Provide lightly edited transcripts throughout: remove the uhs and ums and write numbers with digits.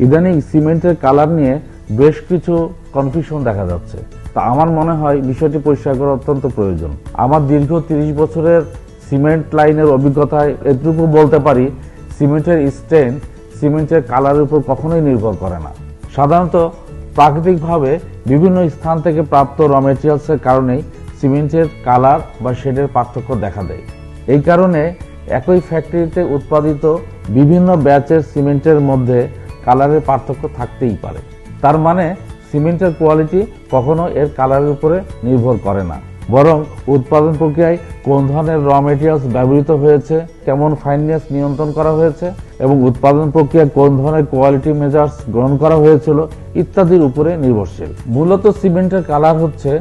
ইদানিং সিমেন্টের কালার নিয়ে বেশ কিছু কনফিউশন দেখা যাচ্ছে। তা আমার মনে হয় বিষয়টি পরিষ্কার করা অত্যন্ত প্রয়োজন। আমার দীর্ঘ 30 বছরের সিমেন্ট লাইনের অভিজ্ঞতায় এটুকু বলতে পারি, সিমেন্টের স্ট্রেংথ সিমেন্টের কালারের উপর কখনোই নির্ভর করে না। সাধারণত প্রাকৃতিকভাবে বিভিন্ন স্থান থেকে প্রাপ্ত র মেটেরিয়ালসের কারণেই সিমেন্টের কালার বা শেডের পার্থক্য দেখা দেয়। এই কারণে একই ফ্যাক্টরিতে উৎপাদিত বিভিন্ন ব্যাচের সিমেন্টের মধ্যে কালারের পার্থক্য থাকতেই পারে। তার মানে সিমেন্টের কোয়ালিটি কখনো এর কালারের উপরে নির্ভর করে না, বরং উৎপাদন প্রক্রিয়ায় কোন ধরনের র মেটেরিয়ালস ব্যবহৃত হয়েছে, কেমন ফাইননেস নিয়ন্ত্রণ করা হয়েছে এবং উৎপাদন প্রক্রিয়ায় কোন ধরনের কোয়ালিটি মেজার্স গ্রহণ করা হয়েছিল ইত্যাদির উপরে নির্ভরশীল। মূলত সিমেন্টের কালার হচ্ছে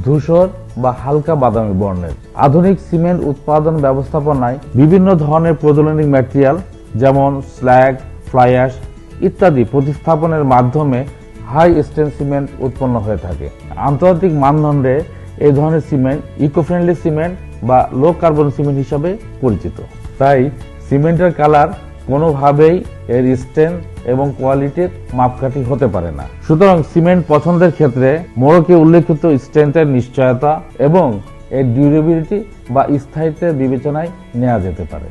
ধূসর বা হালকা বাদামি বর্ণের। আধুনিক সিমেন্ট উৎপাদন ব্যবস্থাপনায় বিভিন্ন ধরনের প্রজ্বলনিক ম্যাটেরিয়াল যেমন স্ল্যাগ, ফ্লাই অ্যাশ ইত্যাদি প্রতিস্থাপনের মাধ্যমে হাই স্ট্রেংথ সিমেন্ট উৎপন্ন হয়ে থাকে। আন্তর্জাতিক মানদণ্ডে এই ধরনের সিমেন্ট ইকো ফ্রেন্ডলি সিমেন্ট বা লো কার্বন সিমেন্ট হিসাবে পরিচিত। তাই সিমেন্টের কালার কোনোভাবেই এর স্ট্রেংথ এবং কোয়ালিটির মাপকাঠি হতে পারে না। সুতরাং সিমেন্ট পছন্দের ক্ষেত্রে মোড়কে উল্লেখিত স্ট্রেংথের নিশ্চয়তা এবং এর ডিউরেবিলিটি বা স্থায়িত্বের বিবেচনায় নেওয়া যেতে পারে।